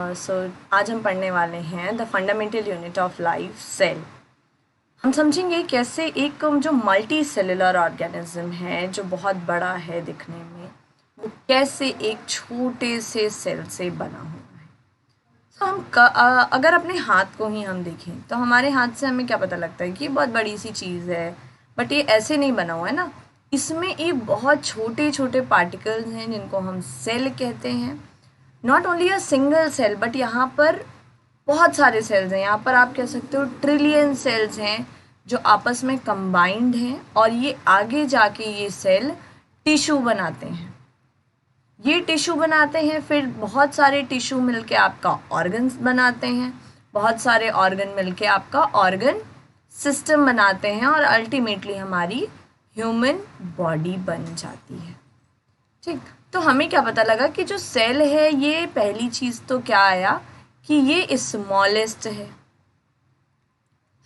आज हम पढ़ने वाले हैं the fundamental unit of life, cell. हम समझेंगे कैसे एक जो मल्टी सेलुलर ऑर्गेनिज्म है, जो बहुत बड़ा है दिखने में, वो कैसे एक छोटे से सेल से बना हुआ है। तो अगर अपने हाथ को ही हम देखें तो हमारे हाथ से हमें क्या पता लगता है कि ये बहुत बड़ी सी चीज़ है, बट ये ऐसे नहीं बना हुआ है ना। इसमें एक बहुत छोटे छोटे पार्टिकल्स हैं जिनको हम सेल कहते हैं। Not only a single cell, but यहाँ पर बहुत सारे सेल्स हैं। यहाँ पर आप कह सकते हो ट्रिलियन सेल्स हैं जो आपस में कंबाइंड हैं, और ये आगे जाके ये सेल टिश्यू बनाते हैं। ये टिश्यू बनाते हैं, फिर बहुत सारे टिश्यू मिलके आपका ऑर्गन्स बनाते हैं, बहुत सारे ऑर्गन मिलके आपका ऑर्गन सिस्टम बनाते हैं, और अल्टीमेटली हमारी ह्यूमन बॉडी बन जाती है। ठीक, तो हमें क्या पता लगा कि जो सेल है, ये पहली चीज़ तो क्या आया कि ये स्मॉलेस्ट है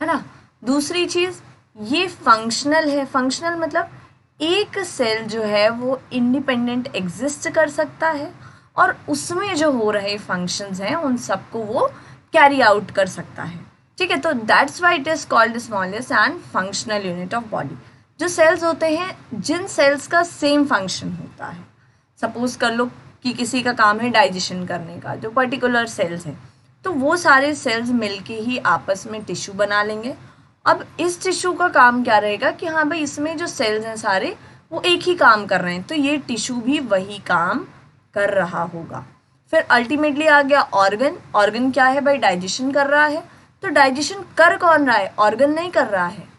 ना। दूसरी चीज़, ये फंक्शनल है। फंक्शनल मतलब एक सेल जो है वो इंडिपेंडेंट एग्जिस्ट कर सकता है, और उसमें जो हो रहे फंक्शंस हैं उन सबको वो कैरी आउट कर सकता है। ठीक है, तो that's why it is called smallest and functional unit of body. जो सेल्स होते हैं, जिन सेल्स का सेम फंक्शन होता है, सपोज कर लो कि किसी का काम है डाइजेशन करने का, जो पर्टिकुलर सेल्स हैं, तो वो सारे सेल्स मिलके ही आपस में टिश्यू बना लेंगे। अब इस टिश्यू का काम क्या रहेगा कि हाँ भाई, इसमें जो सेल्स हैं सारे वो एक ही काम कर रहे हैं, तो ये टिश्यू भी वही काम कर रहा होगा। फिर अल्टीमेटली आ गया ऑर्गन। ऑर्गन क्या है भाई? डाइजेशन कर रहा है। तो डाइजेशन कर कौन रहा है? ऑर्गन नहीं कर रहा है,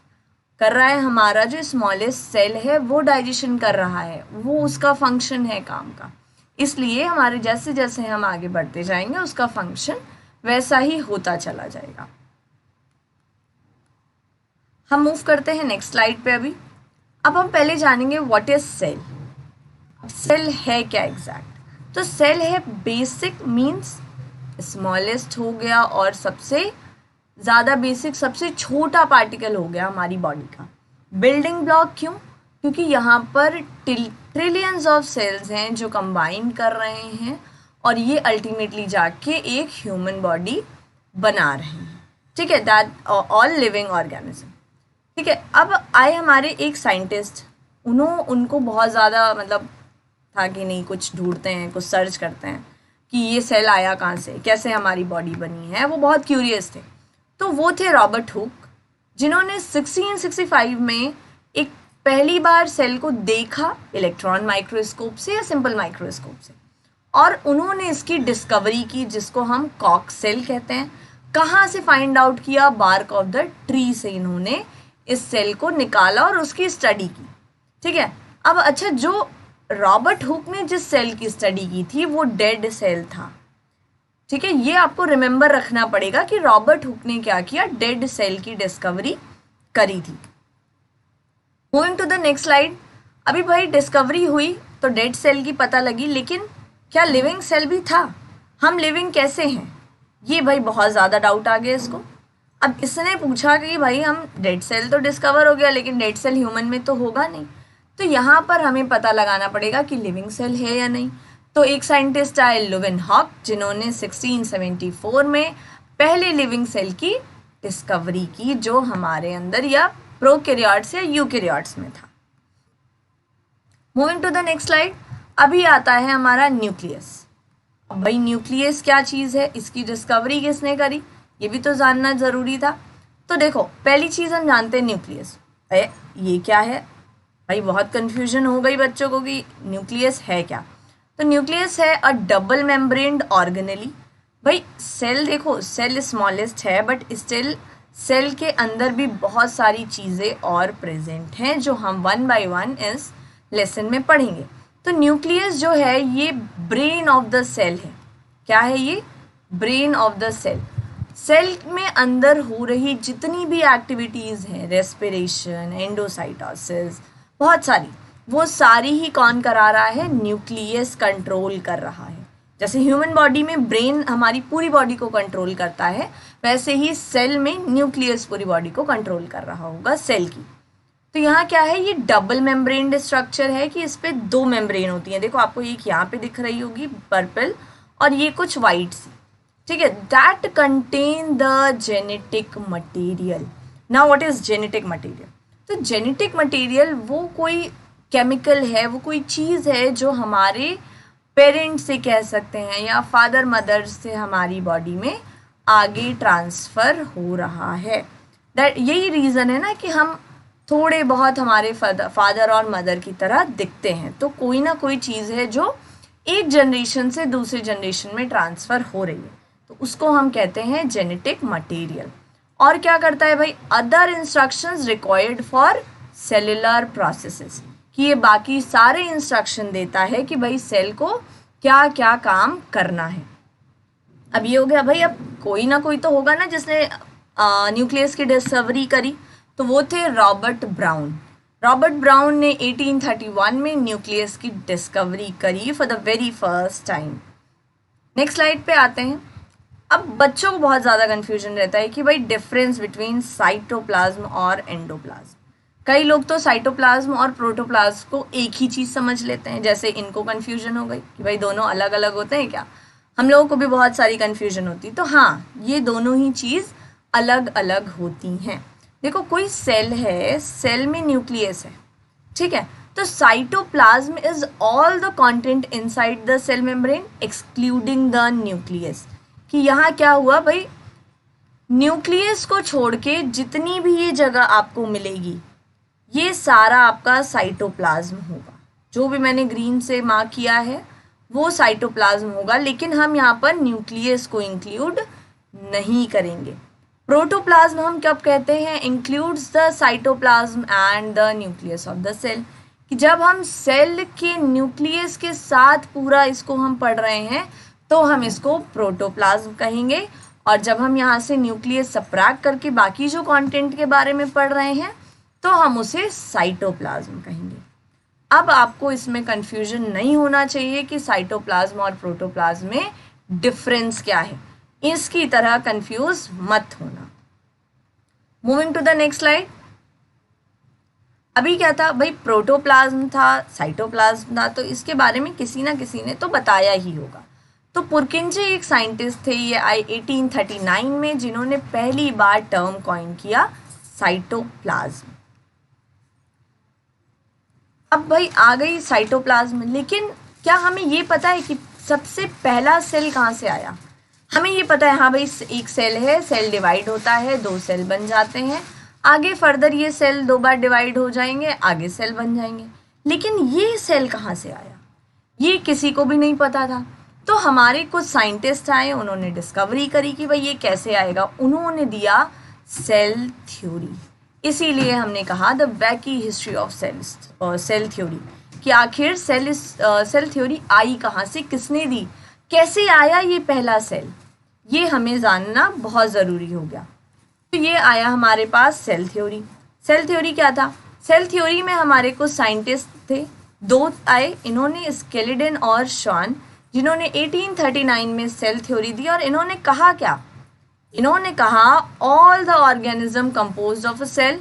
कर रहा है हमारा जो स्मॉलेस्ट सेल है, वो डाइजेशन कर रहा है, वो उसका फंक्शन है काम का। इसलिए हमारे जैसे जैसे हम आगे बढ़ते जाएंगे उसका फंक्शन वैसा ही होता चला जाएगा। हम मूव करते हैं नेक्स्ट स्लाइड पे। अब हम पहले जानेंगे व्हाट इज सेल। सेल है क्या एग्जैक्ट? तो सेल है बेसिक, मीन्स स्मॉलेस्ट हो गया, और सबसे ज़्यादा बेसिक, सबसे छोटा पार्टिकल हो गया हमारी बॉडी का। बिल्डिंग ब्लॉक क्यों? क्योंकि यहाँ पर ट्रिलियंस ऑफ सेल्स हैं जो कंबाइन कर रहे हैं, और ये अल्टीमेटली जाके एक ह्यूमन बॉडी बना रहे हैं। ठीक है, दैट ऑल लिविंग ऑर्गेनिज्म। ठीक है, अब आए हमारे एक साइंटिस्ट। उनको बहुत ज़्यादा मतलब था कि नहीं, कुछ ढूंढते हैं, कुछ सर्च करते हैं कि ये सेल आया कहाँ से, कैसे हमारी बॉडी बनी है। वो बहुत क्यूरियस थे। तो वो थे रॉबर्ट हुक, जिन्होंने 1665 में एक पहली बार सेल को देखा इलेक्ट्रॉन माइक्रोस्कोप से या सिंपल माइक्रोस्कोप से, और उन्होंने इसकी डिस्कवरी की, जिसको हम कॉक सेल कहते हैं। कहाँ से फाइंड आउट किया? बार्क ऑफ द ट्री से इन्होंने इस सेल को निकाला और उसकी स्टडी की। ठीक है, अब अच्छा, जो रॉबर्ट हुक ने जिस सेल की स्टडी की थी वो डेड सेल था। ठीक है, ये आपको रिमेंबर रखना पड़ेगा कि रॉबर्ट हुक ने क्या किया, डेड सेल की डिस्कवरी करी थी। Moving to the next slide. अभी भाई डिस्कवरी हुई तो डेड सेल की पता लगी, लेकिन क्या लिविंग सेल भी था? हम लिविंग कैसे हैं? ये भाई बहुत ज़्यादा डाउट आ गया इसको। अब इसने पूछा कि भाई हम डेड सेल तो डिस्कवर हो गया, लेकिन डेड सेल ह्यूमन में तो होगा नहीं, तो यहाँ पर हमें पता लगाना पड़ेगा कि लिविंग सेल है या नहीं। तो एक साइंटिस्ट आए, लेवेनहॉक, जिन्होंने 1674 में पहले लिविंग सेल की डिस्कवरी की, जो हमारे अंदर या प्रोकैरियोट्स या यूकैरियोट्स में था। Moving to the next slide. अभी आता है हमारा न्यूक्लियस। अब भाई न्यूक्लियस क्या चीज़ है, इसकी डिस्कवरी किसने करी, ये भी तो जानना ज़रूरी था। तो देखो, पहली चीज़ हम जानते हैं न्यूक्लियस। ये क्या है भाई? बहुत कन्फ्यूजन हो गई बच्चों को कि न्यूक्लियस है क्या। तो न्यूक्लियस है अ डबल मेम्ब्रेन्ड ऑर्गेनेली। भाई सेल, देखो सेल स्मॉलेस्ट है, बट स्टिल सेल के अंदर भी बहुत सारी चीज़ें और प्रेजेंट हैं, जो हम वन बाय वन इस लेसन में पढ़ेंगे। तो न्यूक्लियस जो है ये ब्रेन ऑफ द सेल है। क्या है ये? Brain of the cell. Cell में अंदर हो रही जितनी भी एक्टिविटीज़ हैं, रेस्पिरेशन, एंडोसाइटोसिस, बहुत सारी, वो सारी ही कौन करा रहा है? न्यूक्लियस कंट्रोल कर रहा है। जैसे ह्यूमन बॉडी में ब्रेन हमारी पूरी बॉडी को कंट्रोल करता है, वैसे ही सेल में न्यूक्लियस पूरी बॉडी को कंट्रोल कर रहा होगा सेल की। तो यहाँ क्या है? ये डबल मेम्ब्रेन स्ट्रक्चर है कि इस पे 2 मेम्ब्रेन होती हैं। देखो आपको एक यहाँ पे दिख रही होगी पर्पल, और ये कुछ वाइट सी। ठीक है, that contain the genetic material. Now what is genetic material? तो जेनेटिक मटेरियल वो कोई केमिकल है, वो कोई चीज़ है जो हमारे पेरेंट्स से कह सकते हैं या फादर मदर से हमारी बॉडी में आगे ट्रांसफ़र हो रहा है। दैट यही रीज़न है ना कि हम थोड़े बहुत हमारे फादर और मदर की तरह दिखते हैं। तो कोई ना कोई चीज़ है जो एक जनरेशन से दूसरे जनरेशन में ट्रांसफ़र हो रही है, तो उसको हम कहते हैं जेनेटिक मटेरियल। और क्या करता है भाई? Other instructions required for cellular processes, कि ये बाकी सारे इंस्ट्रक्शन देता है कि भाई सेल को क्या क्या काम करना है। अब ये हो गया भाई, अब कोई ना कोई तो होगा ना जिसने न्यूक्लियस की डिस्कवरी करी, तो वो थे रॉबर्ट ब्राउन। रॉबर्ट ब्राउन ने 1831 में न्यूक्लियस की डिस्कवरी करी for the very first time. Next slide पे आते हैं। अब बच्चों को बहुत ज़्यादा कन्फ्यूजन रहता है कि भाई डिफरेंस बिटवीन साइटोप्लाज्म और एंडोप्लाज्म। कई लोग तो साइटोप्लाज्म और प्रोटोप्लाज्म को एक ही चीज़ समझ लेते हैं, जैसे इनको कन्फ्यूजन हो गई कि भाई दोनों अलग अलग होते हैं क्या। हम लोगों को भी बहुत सारी कन्फ्यूजन होती है। तो हाँ, ये दोनों ही चीज़ अलग अलग होती हैं। देखो, कोई सेल है, सेल में न्यूक्लियस है, ठीक है, तो cytoplasm is all the content inside the cell membrane excluding the nucleus. कि यहाँ क्या हुआ भाई, न्यूक्लियस को छोड़ के जितनी भी ये जगह आपको मिलेगी, ये सारा आपका साइटोप्लाज्म होगा। जो भी मैंने ग्रीन से मार्क किया है वो साइटोप्लाज्म होगा, लेकिन हम यहाँ पर न्यूक्लियस को इंक्लूड नहीं करेंगे। प्रोटोप्लाज्म हम कब कहते हैं? Includes the cytoplasm and the nucleus of the cell. कि जब हम सेल के न्यूक्लियस के साथ पूरा इसको हम पढ़ रहे हैं तो हम इसको प्रोटोप्लाज्म कहेंगे, और जब हम यहाँ से न्यूक्लियस सबट्रैक्ट करके बाकी जो कंटेंट के बारे में पढ़ रहे हैं तो हम उसे साइटोप्लाज्म कहेंगे। अब आपको इसमें कंफ्यूजन नहीं होना चाहिए कि साइटोप्लाज्म और प्रोटोप्लाज्म में डिफरेंस क्या है, इसकी तरह कंफ्यूज मत होना। Moving to the next slide. अभी क्या था भाई, प्रोटोप्लाज्म था, साइटोप्लाज्म था, तो इसके बारे में किसी ना किसी ने तो बताया ही होगा। तो पुरकिंजे एक साइंटिस्ट थे, ये आए 1839 में, जिन्होंने पहली बार टर्म कॉइन किया साइटोप्लाज्म। अब भाई आ गई साइटोप्लाज्म, लेकिन क्या हमें ये पता है कि सबसे पहला सेल कहाँ से आया? हमें ये पता है, हाँ भाई एक सेल है, सेल डिवाइड होता है, 2 सेल बन जाते हैं, आगे फर्दर ये सेल 2 बार डिवाइड हो जाएंगे, आगे सेल बन जाएंगे। लेकिन ये सेल कहाँ से आया, ये किसी को भी नहीं पता था। तो हमारे कुछ साइंटिस्ट आए, उन्होंने डिस्कवरी करी कि भाई ये कैसे आएगा। उन्होंने दिया सेल थ्योरी। इसीलिए हमने कहा the wacky history of cells और सेल थ्योरी, कि आखिर सेल थ्योरी आई कहाँ से, किसने दी, कैसे आया ये पहला सेल, ये हमें जानना बहुत ज़रूरी हो गया। तो ये आया हमारे पास सेल थ्योरी। सेल थ्योरी क्या था? सेल थ्योरी में हमारे कुछ साइंटिस्ट थे, 2 आए, इन्होंने स्केलिडन और शॉन, जिन्होंने 1839 में सेल थ्योरी दी। और इन्होंने कहा क्या? इन्होंने कहा all the organism composed of a cell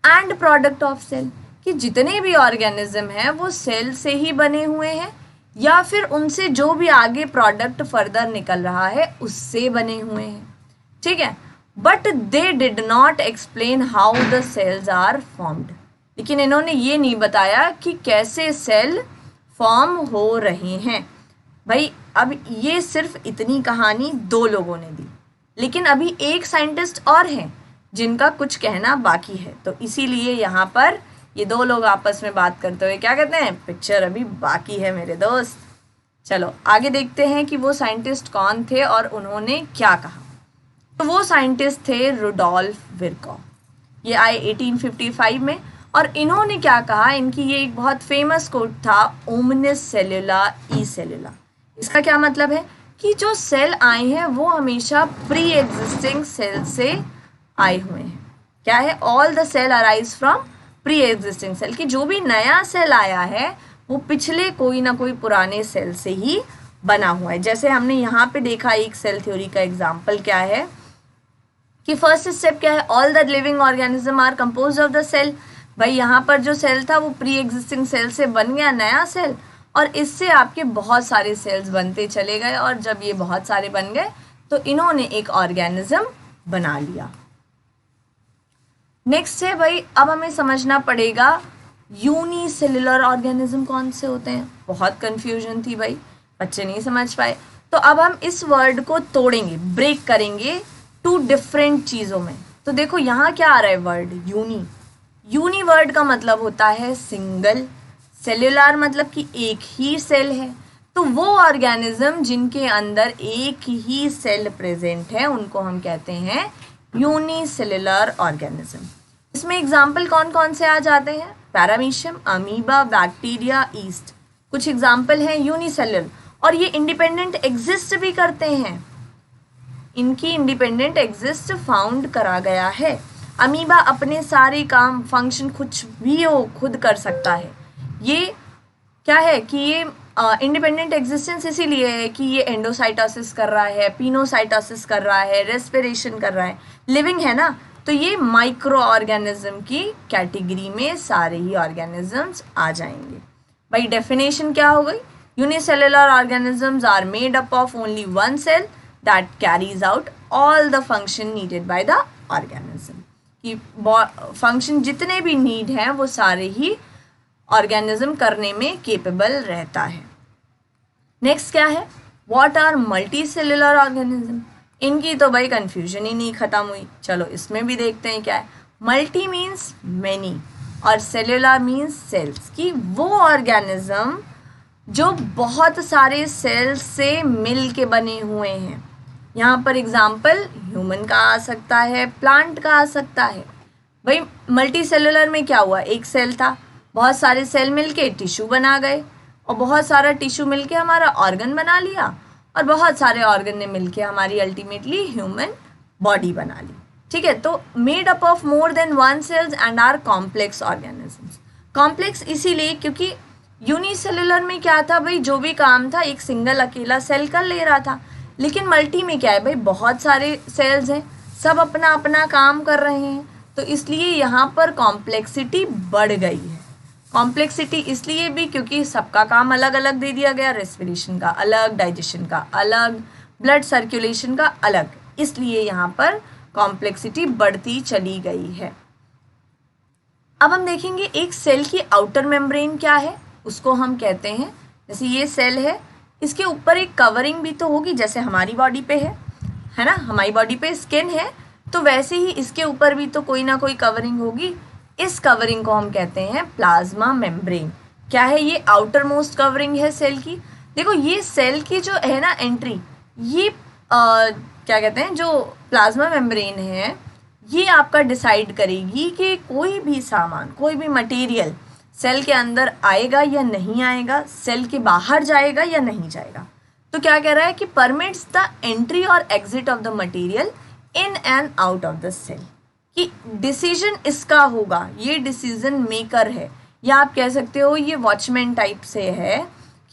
and product of cell, कि जितने भी ऑर्गेनिज्म हैं वो सेल से ही बने हुए हैं या फिर उनसे जो भी आगे प्रोडक्ट फर्दर निकल रहा है उससे बने हुए हैं, ठीक है। But they did not explain how the cells are formed, लेकिन इन्होंने ये नहीं बताया कि कैसे सेल फॉर्म हो रहे हैं। भाई अब ये सिर्फ इतनी कहानी 2 लोगों ने दी, लेकिन अभी एक साइंटिस्ट और हैं जिनका कुछ कहना बाकी है। तो इसीलिए यहाँ पर ये 2 लोग आपस में बात करते हुए क्या कहते हैं, पिक्चर अभी बाकी है मेरे दोस्त। चलो आगे देखते हैं कि वो साइंटिस्ट कौन थे और उन्होंने क्या कहा। तो वो साइंटिस्ट थे रुडोल्फ विरकॉ। ये आए 1855 में, और इन्होंने क्या कहा, इनकी ये एक बहुत फेमस कोट था, ओमनिस सेलुला ई सेलुला। इसका क्या मतलब है कि जो सेल आए हैं वो हमेशा प्री एग्जिस्टिंग सेल से आए हुए हैं। क्या है? All the cell arise from pre existing cell, कि जो भी नया सेल आया है वो पिछले कोई ना कोई पुराने सेल से ही बना हुआ है। जैसे हमने यहाँ पे देखा एक सेल थ्योरी का एग्जाम्पल क्या है कि फर्स्ट स्टेप क्या है, all the living organism are composed of the cell. भाई यहाँ पर जो सेल था वो प्री एग्जिस्टिंग सेल से बन गया नया सेल, और इससे आपके बहुत सारे सेल्स बनते चले गए, और जब ये बहुत सारे बन गए तो इन्होंने एक ऑर्गेनिज्म बना लिया। नेक्स्ट है भाई, अब हमें समझना पड़ेगा यूनिसेल्युलर ऑर्गेनिज्म कौन से होते हैं। बहुत कंफ्यूजन थी भाई, बच्चे नहीं समझ पाए। तो अब हम इस वर्ड को तोड़ेंगे, ब्रेक करेंगे टू डिफरेंट चीज़ों में। तो देखो यहाँ क्या आ रहा है वर्ड यूनी। यूनी वर्ड का मतलब होता है सिंगल, सेल्युलर मतलब कि एक ही सेल है। तो वो ऑर्गेनिज्म जिनके अंदर एक ही सेल प्रेजेंट है उनको हम कहते हैं यूनिसेल्युलर ऑर्गेनिज्म। इसमें एग्जाम्पल कौन कौन से आ जाते हैं? पैरामीशियम, अमीबा, बैक्टीरिया, ईस्ट, कुछ एग्जाम्पल हैं यूनिसेल्युलर। और ये इंडिपेंडेंट एग्जिस्ट भी करते हैं, इनकी इंडिपेंडेंट एग्जिस्ट फाउंड करा गया है। अमीबा अपने सारे काम फंक्शन कुछ भी हो खुद कर सकता है। ये क्या है कि ये इंडिपेंडेंट एग्जिस्टेंस इसीलिए है कि ये एंडोसाइटोसिस कर रहा है, पिनोसाइटोसिस कर रहा है, रेस्पिरेशन कर रहा है, लिविंग है ना। तो ये माइक्रो ऑर्गेनिज्म की कैटेगरी में सारे ही ऑर्गेनिजम्स आ जाएंगे। भाई डेफिनेशन क्या हो गई? Unicellular organisms are made up of only one cell that carries out all the function needed by the organism. कि फंक्शन जितने भी नीड हैं वो सारे ही ऑर्गेनिज्म करने में केपेबल रहता है। नेक्स्ट क्या है? What are multicellular organism? इनकी तो भाई कंफ्यूजन ही नहीं खत्म हुई। चलो इसमें भी देखते हैं क्या है। मल्टी मीन्स मैनी और सेल्युलर मीन्स सेल्स, की वो ऑर्गेनिज्म जो बहुत सारे सेल्स से मिल के बने हुए हैं। यहाँ पर एग्जाम्पल ह्यूमन का आ सकता है, प्लांट का आ सकता है। भाई मल्टी सेल्युलर में क्या हुआ? एक सेल था, बहुत सारे सेल मिलके टिश्यू बना गए, और बहुत सारा टिश्यू मिलके हमारा ऑर्गन बना लिया, और बहुत सारे ऑर्गन ने मिलके हमारी अल्टीमेटली ह्यूमन बॉडी बना ली। ठीक है, तो made up of more than one cells and are complex organisms. Complex इसीलिए क्योंकि यूनिसेल्युलर में क्या था भाई, जो भी काम था एक सिंगल अकेला सेल कर ले रहा था। लेकिन मल्टी में क्या है भाई, बहुत सारे सेल्स हैं, सब अपना अपना काम कर रहे हैं, तो इसलिए यहाँ पर कॉम्प्लेक्सिटी बढ़ गई है। कॉम्प्लेक्सिटी इसलिए भी क्योंकि सबका काम अलग अलग दे दिया गया, रेस्पिरेशन का अलग, डाइजेशन का अलग, ब्लड सर्कुलेशन का अलग, इसलिए यहाँ पर कॉम्प्लेक्सिटी बढ़ती चली गई है। अब हम देखेंगे एक सेल की आउटर मेम्ब्रेन क्या है, उसको हम कहते हैं, जैसे ये सेल है इसके ऊपर एक कवरिंग भी तो होगी, जैसे हमारी बॉडी पे है ना, हमारी बॉडी पे स्किन है, तो वैसे ही इसके ऊपर भी तो कोई ना कोई कवरिंग होगी। इस कवरिंग को हम कहते हैं प्लाज्मा मेम्ब्रेन। क्या है? ये आउटर मोस्ट कवरिंग है सेल की। देखो ये सेल की जो है ना एंट्री, ये क्या कहते हैं, जो प्लाज्मा मेम्ब्रेन है ये आपका डिसाइड करेगी कि कोई भी सामान, कोई भी मटेरियल सेल के अंदर आएगा या नहीं आएगा, सेल के बाहर जाएगा या नहीं जाएगा। तो क्या कह रहा है कि परमिट्स द एंट्री और exit of the material in and out of the cell, कि डिसीजन इसका होगा, ये डिसीजन मेकर है, या आप कह सकते हो ये वॉचमैन टाइप से है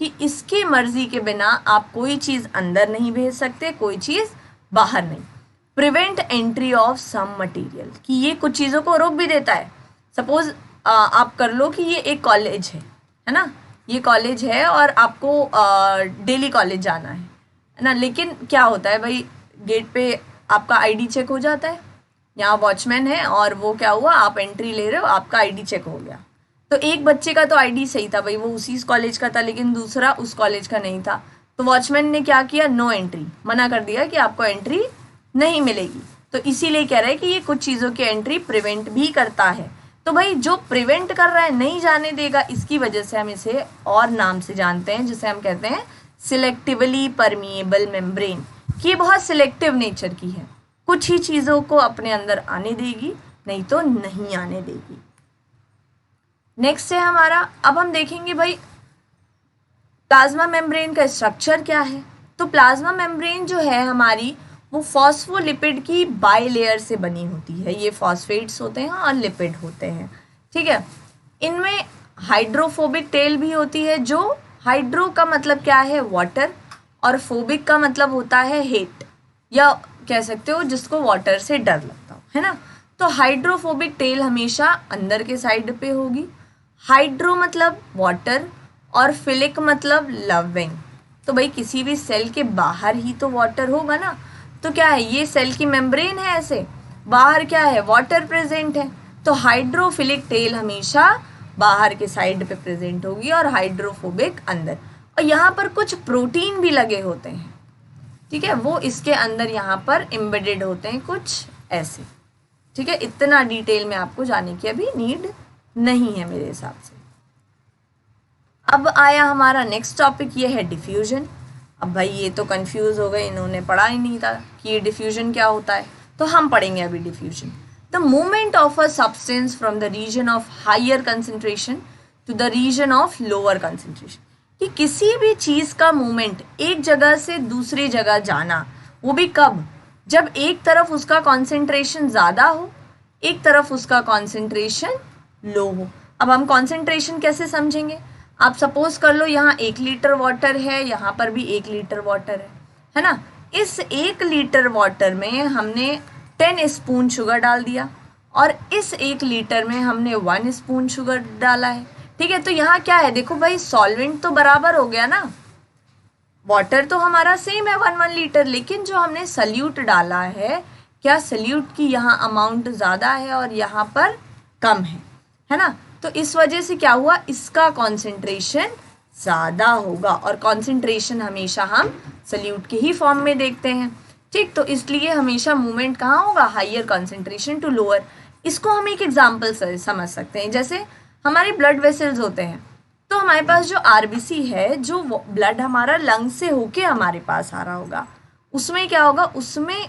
कि इसकी मर्जी के बिना आप कोई चीज़ अंदर नहीं भेज सकते, कोई चीज़ बाहर नहीं। Prevent entry of some material, कि ये कुछ चीज़ों को रोक भी देता है। सपोज आप कर लो कि ये एक कॉलेज है ना, ये कॉलेज है और आपको डेली कॉलेज जाना है ना, लेकिन क्या होता है भाई, गेट पे आपका आईडी चेक हो जाता है, यहाँ वॉचमैन है और वो क्या हुआ, आप एंट्री ले रहे हो, आपका आईडी चेक हो गया। तो एक बच्चे का तो आईडी सही था भाई, वो उसी कॉलेज का था, लेकिन दूसरा उस कॉलेज का नहीं था, तो वॉचमैन ने क्या किया, नो एंट्री, मना कर दिया कि आपको एंट्री नहीं मिलेगी। तो इसीलिए कह रहा है कि ये कुछ चीज़ों की एंट्री प्रिवेंट भी करता है। तो भाई जो प्रिवेंट कर रहा है, नहीं जाने देगा, इसकी वजह से हम इसे और नाम से जानते हैं, जिसे हम कहते हैं सिलेक्टिवली परमिएबल मेम्ब्रेन, कि ये बहुत सिलेक्टिव नेचर की है, कुछ ही चीज़ों को अपने अंदर आने देगी, नहीं तो नहीं आने देगी। नेक्स्ट है हमारा, अब हम देखेंगे भाई प्लाज्मा मेम्ब्रेन का स्ट्रक्चर क्या है। तो प्लाज्मा मेम्ब्रेन जो है हमारी, वो फॉस्फोलिपिड की बाई लेयर से बनी होती है। ये फॉस्फेट्स होते हैं और लिपिड होते हैं, ठीक है। इनमें हाइड्रोफोबिक टेल भी होती है, जो हाइड्रो का मतलब क्या है, वाटर, और फोबिक का मतलब होता है हेट, या कह सकते हो जिसको वाटर से डर लगता हो, है ना। तो हाइड्रोफोबिक टेल हमेशा अंदर के साइड पे होगी। हाइड्रो मतलब वाटर और फिलिक मतलब लविंग। तो भाई किसी भी सेल के बाहर ही तो वाटर होगा ना, तो क्या है, ये सेल की मेम्ब्रेन है, ऐसे बाहर क्या है, वाटर प्रेजेंट है, तो हाइड्रोफिलिक टेल हमेशा बाहर के साइड पे प्रेजेंट होगी और हाइड्रोफोबिक अंदर। और यहाँ पर कुछ प्रोटीन भी लगे होते हैं, ठीक है, वो इसके अंदर यहाँ पर एम्बेडेड होते हैं कुछ ऐसे, ठीक है। इतना डिटेल में आपको जाने की अभी नीड नहीं है मेरे हिसाब से। अब आया हमारा नेक्स्ट टॉपिक, ये है डिफ्यूजन। अब भाई ये तो कंफ्यूज हो गए, इन्होंने पढ़ा ही नहीं था कि ये डिफ्यूजन क्या होता है, तो हम पढ़ेंगे अभी diffusion. The movement of a substance from the region of higher concentration to the region of lower concentration, कि किसी भी चीज़ का मूवमेंट एक जगह से दूसरी जगह जाना, वो भी कब, जब एक तरफ उसका कॉन्सेंट्रेशन ज़्यादा हो, एक तरफ उसका कॉन्सेंट्रेशन लो हो। अब हम कॉन्सेंट्रेशन कैसे समझेंगे, आप सपोज कर लो यहाँ 1 लीटर वाटर है, यहाँ पर भी 1 लीटर वाटर है ना। इस 1 लीटर वाटर में हमने 10 स्पून शुगर डाल दिया और इस 1 लीटर में हमने 1 स्पून शुगर डाला है, ठीक है। तो यहाँ क्या है, देखो भाई सॉल्वेंट तो बराबर हो गया ना, वाटर तो हमारा सेम है 1 लीटर, लेकिन जो हमने सल्यूट डाला है, क्या सल्यूट की यहाँ अमाउंट ज़्यादा है और यहाँ पर कम है ना। तो इस वजह से क्या हुआ, इसका कॉन्सेंट्रेशन ज़्यादा होगा, और कॉन्सेंट्रेशन हमेशा हम सल्यूट के ही फॉर्म में देखते हैं, ठीक। तो इसलिए हमेशा मूवमेंट कहाँ होगा, हायर कॉन्सेंट्रेशन टू लोअर। इसको हम एक एग्जाम्पल से समझ सकते हैं, जैसे हमारे ब्लड वेसल्स होते हैं, तो हमारे पास जो आरबीसी है, जो ब्लड हमारा लंग से होके हमारे पास आ रहा होगा, उसमें क्या होगा, उसमें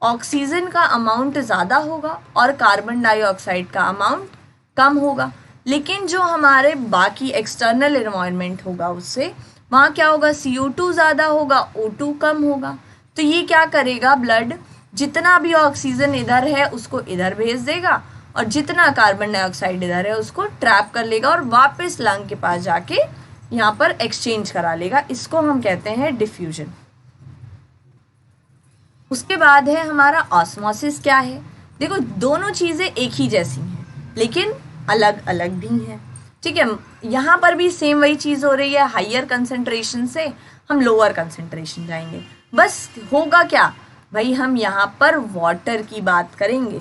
ऑक्सीजन का अमाउंट ज़्यादा होगा और कार्बन डाइऑक्साइड का अमाउंट कम होगा। लेकिन जो हमारे बाकी एक्सटर्नल एनवायरनमेंट होगा, उससे वहाँ क्या होगा, CO2 ज़्यादा होगा, O2 कम होगा। तो ये क्या करेगा, ब्लड जितना भी ऑक्सीजन इधर है उसको इधर भेज देगा, और जितना कार्बन डाइऑक्साइड इधर है उसको ट्रैप कर लेगा और वापस लंग के पास जाके यहाँ पर एक्सचेंज करा लेगा। इसको हम कहते हैं डिफ्यूजन। उसके बाद है हमारा ऑस्मोसिस। क्या है, देखो दोनों चीज़ें एक ही जैसी हैं लेकिन अलग अलग भी हैं, ठीक है। यहाँ पर भी सेम वही चीज़ हो रही है, हायर कंसंट्रेशन से हम लोअर कंसंट्रेशन जाएंगे। बस होगा क्या भाई, हम यहाँ पर वाटर की बात करेंगे।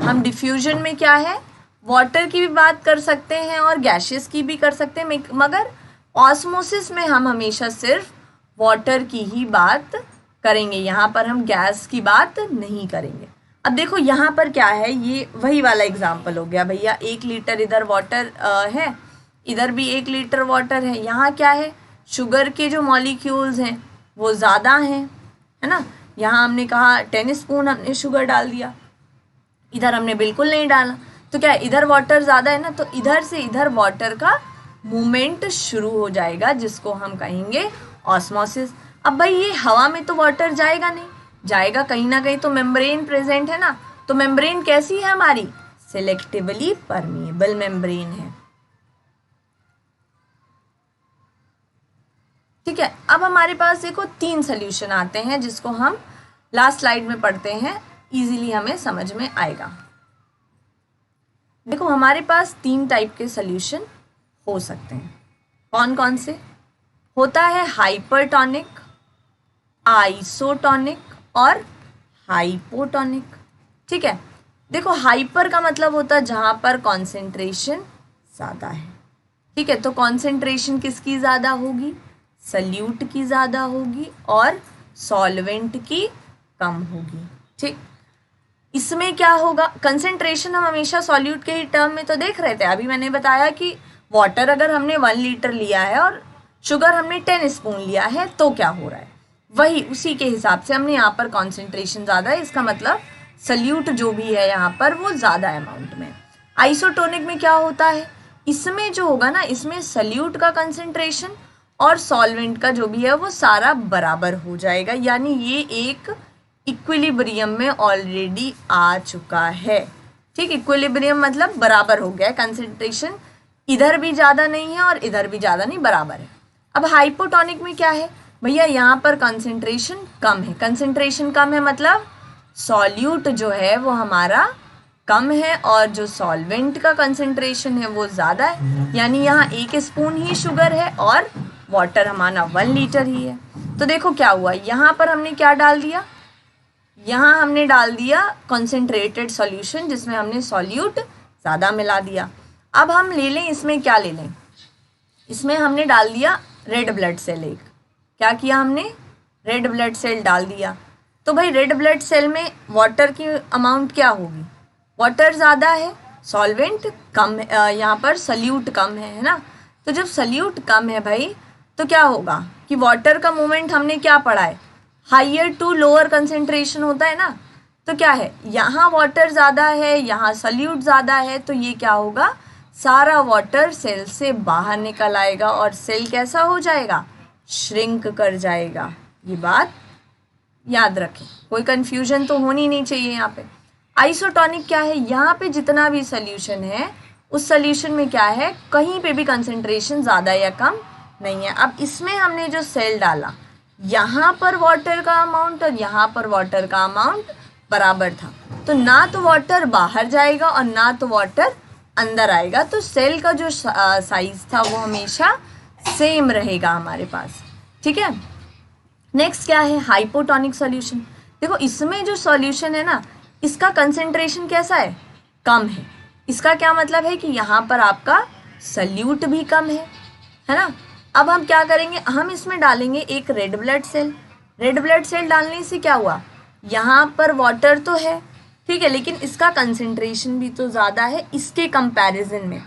हम डिफ्यूजन में क्या है, वाटर की भी बात कर सकते हैं और गैसेस की भी कर सकते हैं, मगर ऑस्मोसिस में हम हमेशा सिर्फ वाटर की ही बात करेंगे, यहाँ पर हम गैस की बात नहीं करेंगे। अब देखो यहाँ पर क्या है, ये वही वाला एग्जाम्पल हो गया भैया, 1 लीटर इधर वाटर है, इधर भी 1 लीटर वाटर है। यहाँ क्या है, शुगर के जो मॉलिक्यूल्स हैं वो ज़्यादा हैं, है ना। यहाँ हमने कहा 10 स्पून हमने शुगर डाल दिया, इधर हमने बिल्कुल नहीं डाला, तो क्या इधर वाटर ज़्यादा है ना, तो इधर से इधर वाटर का मूवमेंट शुरू हो जाएगा, जिसको हम कहेंगे ऑस्मोसिस। अब भाई ये हवा में तो वाटर जाएगा नहीं, जाएगा कहीं ना कहीं, तो मेम्ब्रेन प्रेजेंट है ना। तो मेम्ब्रेन कैसी है हमारी, सिलेक्टिवली परमिएबल मेम्ब्रेन है, ठीक है। अब हमारे पास देखो 3 सोल्यूशन आते हैं, जिसको हम लास्ट स्लाइड में पढ़ते हैं, इजीली हमें समझ में आएगा। देखो हमारे पास 3 टाइप के सोल्यूशन हो सकते हैं। कौन कौन से, होता है हाइपरटोनिक, आइसोटोनिक और हाइपोटोनिक, ठीक है। देखो हाइपर का मतलब होता है जहाँ पर कॉन्सेंट्रेशन ज़्यादा है, ठीक है। तो कॉन्सेंट्रेशन किसकी ज़्यादा होगी, सल्यूट की ज़्यादा होगी और सॉल्वेंट की कम होगी, ठीक। इसमें क्या होगा, कंसेंट्रेशन हम हमेशा सॉल्यूट के ही टर्म में तो देख रहे थे। अभी मैंने बताया कि वाटर अगर हमने 1 लीटर लिया है और शुगर हमने 10 स्पून लिया है, तो क्या हो रहा है, वही उसी के हिसाब से हमने यहाँ पर कॉन्सेंट्रेशन ज़्यादा है, इसका मतलब सल्यूट जो भी है यहाँ पर वो ज़्यादा अमाउंट में। आइसोटोनिक में क्या होता है, इसमें जो होगा ना, इसमें सल्यूट का कंसेंट्रेशन और सॉल्वेंट का जो भी है वो सारा बराबर हो जाएगा, यानी ये एक इक्विलिब्रियम में ऑलरेडी आ चुका है, ठीक। इक्विलिब्रियम मतलब बराबर हो गया है, कंसेंट्रेशन इधर भी ज़्यादा नहीं है और इधर भी ज़्यादा नहीं, बराबर है। अब हाइपोटोनिक में क्या है भैया, यहाँ पर कंसेंट्रेशन कम है। कंसेंट्रेशन कम है मतलब सॉल्यूट जो है वो हमारा कम है और जो सॉल्वेंट का कंसेंट्रेशन है वो ज़्यादा है, यानी यहाँ 1 स्पून ही शुगर है और वाटर हमारा 1 लीटर ही है। तो देखो क्या हुआ, यहाँ पर हमने क्या डाल दिया, यहाँ हमने डाल दिया कॉन्सेंट्रेटेड सॉल्यूशन जिसमें हमने सॉल्यूट ज़्यादा मिला दिया। अब हम ले लें, इसमें क्या ले लें, इसमें हमने डाल दिया रेड ब्लड सेल। एक क्या किया हमने, रेड ब्लड सेल डाल दिया। तो भाई रेड ब्लड सेल में वाटर की अमाउंट क्या होगी, वाटर ज़्यादा है, सॉल्वेंट कम है, यहाँ पर सल्यूट कम है ना। तो जब सल्यूट कम है भाई तो क्या होगा कि वाटर का मूवमेंट हमने क्या पढ़ा है, हाइयर टू लोअर कंसेंट्रेशन होता है ना। तो क्या है, यहाँ वाटर ज़्यादा है, यहाँ सल्यूट ज़्यादा है, तो ये क्या होगा, सारा वाटर सेल से बाहर निकल आएगा और सेल कैसा हो जाएगा, श्रिंक कर जाएगा। ये बात याद रखें, कोई कंफ्यूजन तो होनी नहीं चाहिए यहाँ पे। आइसोटोनिक क्या है, यहाँ पे जितना भी सोल्यूशन है उस सोल्यूशन में क्या है, कहीं पे भी कंसेंट्रेशन ज़्यादा या कम नहीं है। अब इसमें हमने जो सेल डाला, यहाँ पर वाटर का अमाउंट और यहाँ पर वाटर का अमाउंट बराबर था, तो ना तो वाटर बाहर जाएगा और ना तो वाटर अंदर आएगा, तो सेल का जो साइज था वो हमेशा सेम रहेगा हमारे पास। ठीक है, नेक्स्ट क्या है, हाइपोटोनिक सॉल्यूशन। देखो इसमें जो सॉल्यूशन है ना, इसका कंसेंट्रेशन कैसा है, कम है। इसका क्या मतलब है कि यहाँ पर आपका सल्यूट भी कम है ना। अब हम क्या करेंगे, हम इसमें डालेंगे एक red blood cell. Red blood cell डालने से क्या हुआ, यहाँ पर वाटर तो है, ठीक है, लेकिन इसका कंसेंट्रेशन भी तो ज़्यादा है इसके कंपैरिजन में।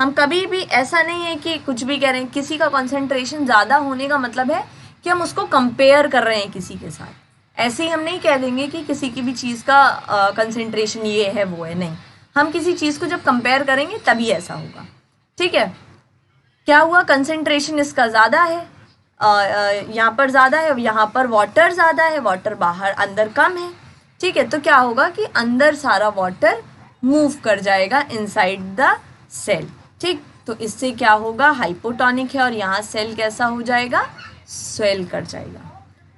हम कभी भी ऐसा नहीं है कि कुछ भी कह रहे हैं, किसी का कंसेंट्रेशन ज़्यादा होने का मतलब है कि हम उसको कंपेयर कर रहे हैं किसी के साथ। ऐसे ही हम नहीं कह देंगे कि किसी की भी चीज़ का कंसेंट्रेशन ये है वो है, नहीं। हम किसी चीज़ को जब कंपेयर करेंगे तभी ऐसा होगा। ठीक है, क्या हुआ, कंसेंट्रेशन इसका ज़्यादा है, यहाँ पर ज़्यादा है, यहाँ पर वाटर ज़्यादा है, वाटर बाहर अंदर कम है। ठीक है, तो क्या होगा कि अंदर सारा वाटर मूव कर जाएगा इनसाइड द सेल। ठीक, तो इससे क्या होगा, हाइपोटोनिक है और यहाँ सेल कैसा हो जाएगा, स्वेल कर जाएगा।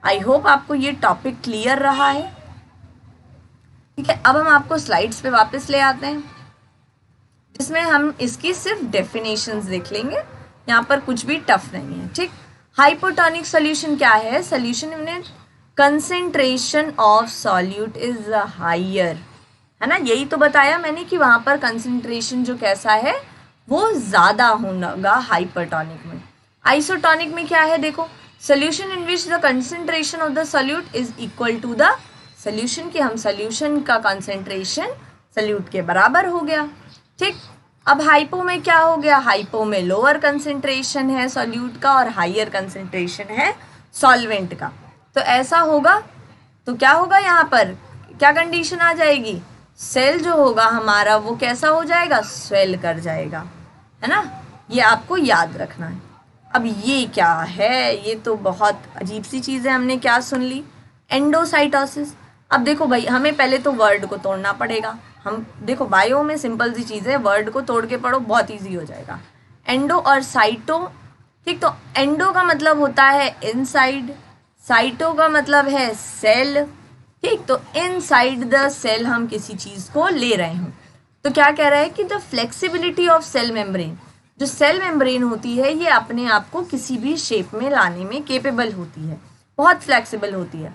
आई होप आपको ये टॉपिक क्लियर रहा है। ठीक है, अब हम आपको स्लाइड्स पे वापस ले आते हैं जिसमें हम इसकी सिर्फ डेफिनेशंस देख लेंगे, यहाँ पर कुछ भी टफ नहीं है। ठीक, हाइपोटोनिक सोल्यूशन क्या है, सोल्यूशन में concentration of solute is higher, है ना। यही तो बताया मैंने कि वहाँ पर कंसेंट्रेशन जो कैसा है वो ज़्यादा होगा हाइपरटोनिक में। आइसोटोनिक में क्या है, देखो solution in which the concentration of the solute is equal to the solution, कि हम सोल्यूशन का कंसेंट्रेशन सॉल्यूट के बराबर हो गया। ठीक, अब हाइपो में क्या हो गया, हाइपो में लोअर कंसेंट्रेशन है सॉल्यूट का और हायर कंसेंट्रेशन है सॉल्वेंट का। तो ऐसा होगा तो क्या होगा, यहाँ पर क्या कंडीशन आ जाएगी, सेल जो होगा हमारा वो कैसा हो जाएगा, स्वेल कर जाएगा, है ना। ये आपको याद रखना है। अब ये क्या है, ये तो बहुत अजीब सी चीज़ है, हमने क्या सुन ली, एंडोसाइटोसिस। अब देखो भाई, हमें पहले तो वर्ड को तोड़ना पड़ेगा। हम देखो बायो में सिंपल सी चीज़ है, वर्ड को तोड़ के पढ़ो बहुत इजी हो जाएगा। एंडो और साइटो, ठीक, तो एंडो का मतलब होता है इनसाइड, साइटो का मतलब है सेल। ठीक, तो इनसाइड द सेल हम किसी चीज़ को ले रहे हैं। तो क्या कह रहा है कि the flexibility of cell membrane, जो सेल मेम्ब्रेन होती है ये अपने आप को किसी भी शेप में लाने में केपेबल होती है, बहुत फ्लेक्सिबल होती है।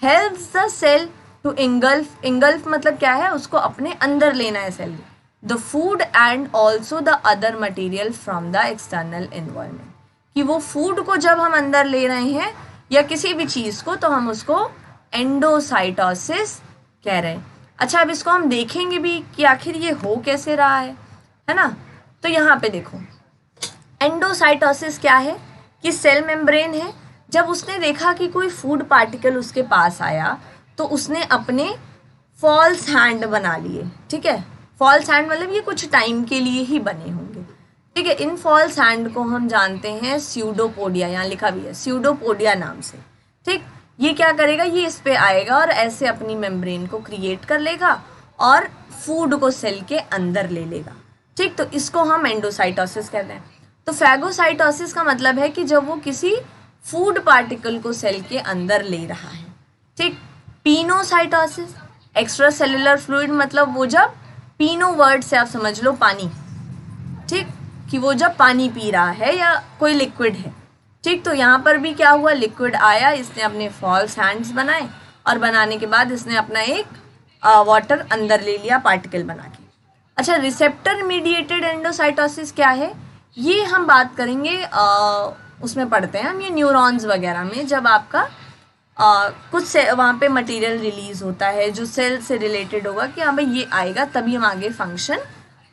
Helps the cell to engulf, engulf मतलब क्या है, उसको अपने अंदर लेना है cell, the food and also the other material from the external environment, कि वो फूड को जब हम अंदर ले रहे हैं या किसी भी चीज़ को तो हम उसको एंडोसाइटोसिस कह रहे हैं। अच्छा, अब इसको हम देखेंगे भी कि आखिर ये हो कैसे रहा है ना। तो यहाँ पे देखो एंडोसाइटोसिस क्या है कि सेल मेम्ब्रेन है, जब उसने देखा कि कोई फूड पार्टिकल उसके पास आया तो उसने अपने फॉल्स हैंड बना लिए। ठीक है, फॉल्स हैंड मतलब ये कुछ टाइम के लिए ही बने होंगे। ठीक है, इन फॉल्स हैंड को हम जानते हैं स्यूडोपोडिया, यहाँ लिखा भी है स्यूडोपोडिया नाम से। ठीक, ये क्या करेगा, ये इस पे आएगा और ऐसे अपनी मेम्ब्रेन को क्रिएट कर लेगा और फूड को सेल के अंदर ले लेगा। ठीक, तो इसको हम एंडोसाइटोसिस कहते हैं। तो फैगोसाइटोसिस का मतलब है कि जब वो किसी फूड पार्टिकल को सेल के अंदर ले रहा है। ठीक, पिनोसाइटोसिस, एक्स्ट्रा सेलुलर फ्लूइड मतलब वो जब, पिनो वर्ड से आप समझ लो पानी, ठीक, कि वो जब पानी पी रहा है या कोई लिक्विड है। ठीक, तो यहाँ पर भी क्या हुआ, लिक्विड आया, इसने अपने फॉल्स हैंड्स बनाए और बनाने के बाद इसने अपना एक वाटर अंदर ले लिया पार्टिकल बना के। अच्छा, रिसेप्टर मीडिएटेड एंडोसाइटोसिस क्या है, ये हम बात करेंगे उसमें पढ़ते हैं हम, ये न्यूरॉन्स वगैरह में जब आपका कुछ से वहाँ पे मटेरियल रिलीज होता है जो सेल से रिलेटेड होगा कि हाँ भाई ये आएगा तभी हम आगे फंक्शन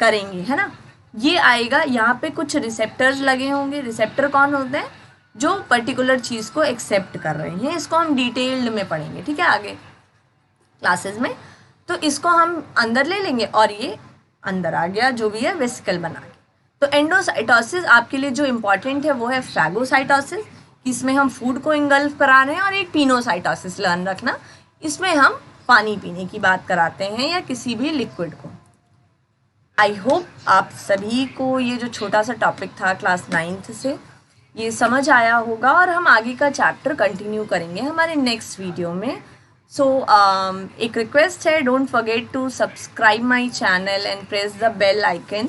करेंगे, है ना। ये आएगा, यहाँ पे कुछ रिसेप्टर्स लगे होंगे। रिसेप्टर कौन होते हैं, जो पर्टिकुलर चीज़ को एक्सेप्ट कर रहे हैं। इसको हम डिटेल्ड में पढ़ेंगे, ठीक है, आगे क्लासेस में। तो इसको हम अंदर ले लेंगे और ये अंदर आ गया जो भी है वेसिकल बना के। तो एंडोसाइटोसिस आपके लिए जो इम्पॉर्टेंट है वो है फैगोसाइटोसिस, इसमें हम फूड को इंगल्फ करा रहे हैं, और एक पिनोसाइटोसिस लर्न रखना, इसमें हम पानी पीने की बात कराते हैं या किसी भी लिक्विड को। आई होप आप सभी को ये जो छोटा सा टॉपिक था क्लास 9th से ये समझ आया होगा, और हम आगे का चैप्टर कंटिन्यू करेंगे हमारे नेक्स्ट वीडियो में। सो एक रिक्वेस्ट है, don't forget to subscribe my channel and press the bell icon